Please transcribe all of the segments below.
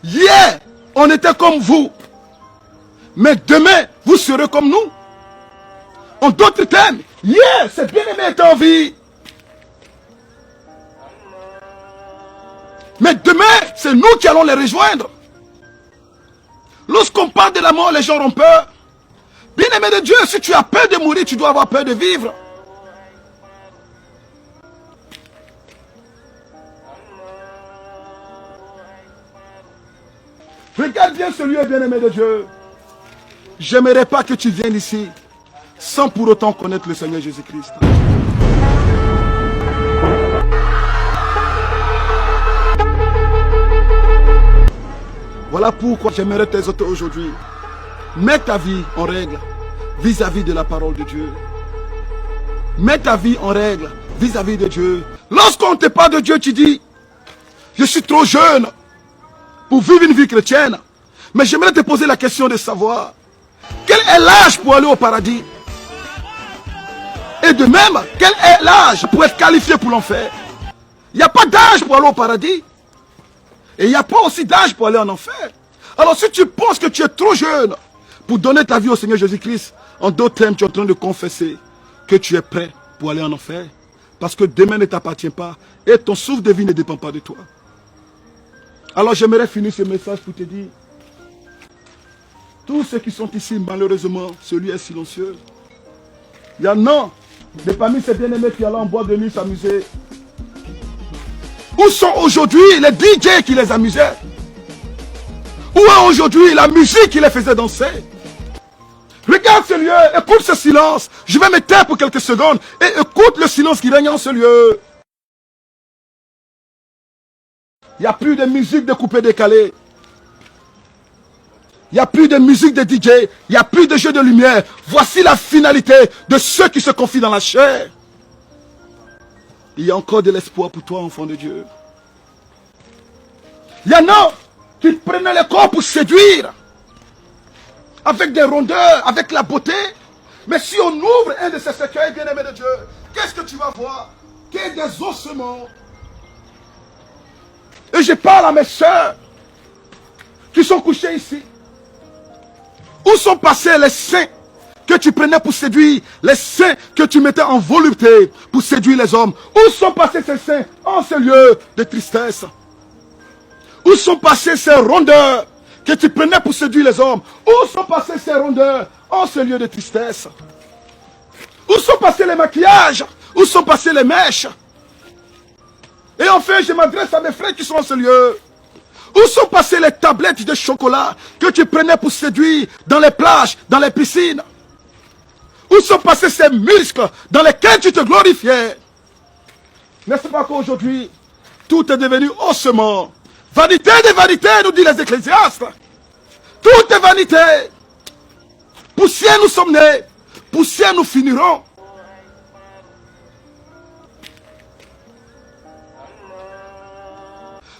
Hier, on était comme vous. Mais demain, vous serez comme nous. En d'autres termes, hier, ces bien-aimés étaient en vie. Mais demain, c'est nous qui allons les rejoindre. Lorsqu'on parle de la mort, les gens ont peur. Bien-aimé de Dieu, si tu as peur de mourir, tu dois avoir peur de vivre. Regarde bien ce lieu, bien-aimé de Dieu. J'aimerais pas que tu viennes ici sans pour autant connaître le Seigneur Jésus-Christ. Voilà pourquoi j'aimerais t'exhorter aujourd'hui. Mets ta vie en règle vis-à-vis de la parole de Dieu. Mets ta vie en règle vis-à-vis de Dieu. Lorsqu'on te parle de Dieu, tu dis, je suis trop jeune pour vivre une vie chrétienne. Mais j'aimerais te poser la question de savoir, quel est l'âge pour aller au paradis? Et de même, quel est l'âge pour être qualifié pour l'enfer? Il n'y a pas d'âge pour aller au paradis. Et il n'y a pas aussi d'âge pour aller en enfer. Alors si tu penses que tu es trop jeune pour donner ta vie au Seigneur Jésus-Christ, en d'autres termes, tu es en train de confesser que tu es prêt pour aller en enfer. Parce que demain ne t'appartient pas et ton souffle de vie ne dépend pas de toi. Alors j'aimerais finir ce message pour te dire, tous ceux qui sont ici, malheureusement, celui est silencieux. Il y en a de parmi ces bien-aimés qui allaient en boîte de nuit s'amuser. Où sont aujourd'hui les DJ qui les amusaient? Où est aujourd'hui la musique qui les faisait danser? Regarde ce lieu, écoute ce silence. Je vais me taire pour quelques secondes et écoute le silence qui règne en ce lieu. Il n'y a plus de musique de coupé-décalé. Il n'y a plus de musique de DJ. Il n'y a plus de jeu de lumière. Voici la finalité de ceux qui se confient dans la chair. Il y a encore de l'espoir pour toi, enfant de Dieu. Il y en a qui prenaient le corps pour séduire. Avec des rondeurs, avec la beauté. Mais si on ouvre un de ces cercueils, bien-aimé de Dieu, qu'est-ce que tu vas voir? Qu'il y a des ossements. Et je parle à mes soeurs qui sont couchées ici. Où sont passés les saints que tu prenais pour séduire, les saints que tu mettais en volupté pour séduire les hommes? Où sont passés ces saints en ce lieu de tristesse? Où sont passés ces rondeurs que tu prenais pour séduire les hommes? Où sont passés ces rondeurs en ce lieu de tristesse? Où sont passés les maquillages? Où sont passés les mèches? Et enfin, je m'adresse à mes frères qui sont en ce lieu. Où sont passées les tablettes de chocolat que tu prenais pour séduire dans les plages, dans les piscines? Où sont passés ces muscles dans lesquels tu te glorifiais? N'est-ce pas qu'aujourd'hui, tout est devenu ossement? Vanité des vanités, nous disent les ecclésiastes. Tout est vanité. Poussière nous sommes nés, poussière nous finirons.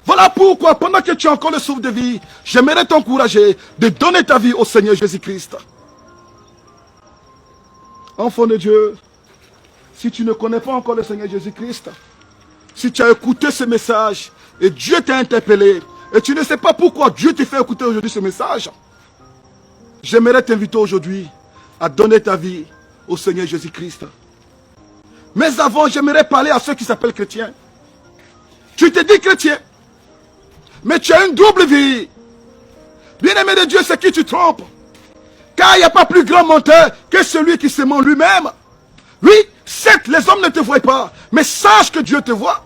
Voilà pourquoi, pendant que tu as encore le souffle de vie, j'aimerais t'encourager de donner ta vie au Seigneur Jésus-Christ. Enfant de Dieu, si tu ne connais pas encore le Seigneur Jésus-Christ, si tu as écouté ce message et Dieu t'a interpellé, et tu ne sais pas pourquoi Dieu te fait écouter aujourd'hui ce message, j'aimerais t'inviter aujourd'hui à donner ta vie au Seigneur Jésus-Christ. Mais avant, j'aimerais parler à ceux qui s'appellent chrétiens. Tu te dis chrétien, mais tu as une double vie. Bien-aimé de Dieu, c'est qui tu trompes. Car il n'y a pas plus grand menteur que celui qui se ment lui-même. Oui, certes, les hommes ne te voient pas, mais sache que Dieu te voit.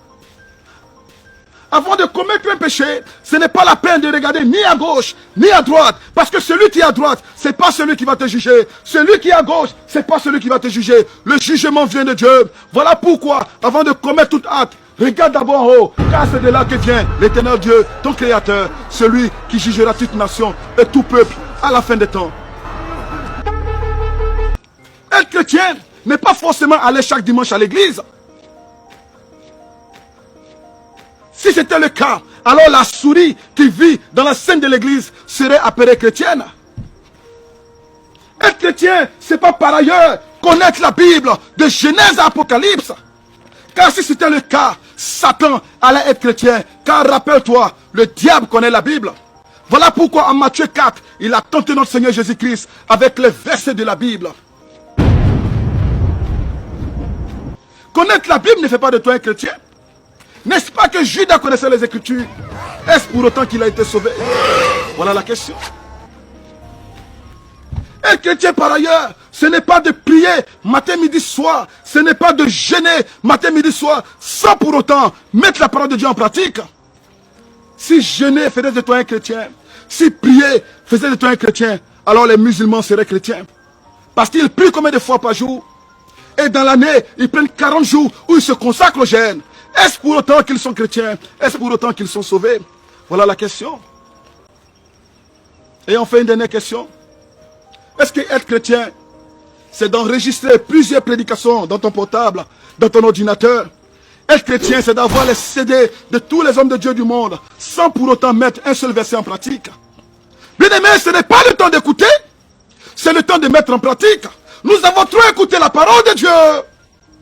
Avant de commettre un péché, ce n'est pas la peine de regarder ni à gauche, ni à droite. Parce que celui qui est à droite, ce n'est pas celui qui va te juger. Celui qui est à gauche, ce n'est pas celui qui va te juger. Le jugement vient de Dieu. Voilà pourquoi, avant de commettre toute acte, regarde d'abord en haut, car c'est de là que vient l'éternel Dieu, ton créateur, celui qui jugera toute nation et tout peuple à la fin des temps. Être chrétien n'est pas forcément aller chaque dimanche à l'église. Si c'était le cas, alors la souris qui vit dans la scène de l'église serait appelée chrétienne. Être chrétien, c'est pas par ailleurs connaître la Bible de Genèse à Apocalypse. Car si c'était le cas, Satan allait être chrétien. Car rappelle-toi, le diable connaît la Bible. Voilà pourquoi en Matthieu 4, il a tenté notre Seigneur Jésus-Christ avec les versets de la Bible. Connaître la Bible ne fait pas de toi un chrétien. N'est-ce pas que Judas connaissait les Écritures? Est-ce pour autant qu'il a été sauvé? Voilà la question. Un chrétien par ailleurs, ce n'est pas de prier matin, midi, soir. Ce n'est pas de jeûner matin, midi, soir, sans pour autant mettre la parole de Dieu en pratique. Si jeûner faisait de toi un chrétien, si prier faisait de toi un chrétien, alors les musulmans seraient chrétiens. Parce qu'ils prient combien de fois par jour? Et dans l'année, ils prennent 40 jours où ils se consacrent au jeûne. Est-ce pour autant qu'ils sont chrétiens? Est-ce pour autant qu'ils sont sauvés? Voilà la question. Et on fait une dernière question. Est-ce qu'être chrétien, c'est d'enregistrer plusieurs prédications dans ton portable, dans ton ordinateur? Être chrétien, c'est d'avoir les CD de tous les hommes de Dieu du monde, sans pour autant mettre un seul verset en pratique. Bien aimé, ce n'est pas le temps d'écouter, c'est le temps de mettre en pratique. Nous avons trop écouté la parole de Dieu.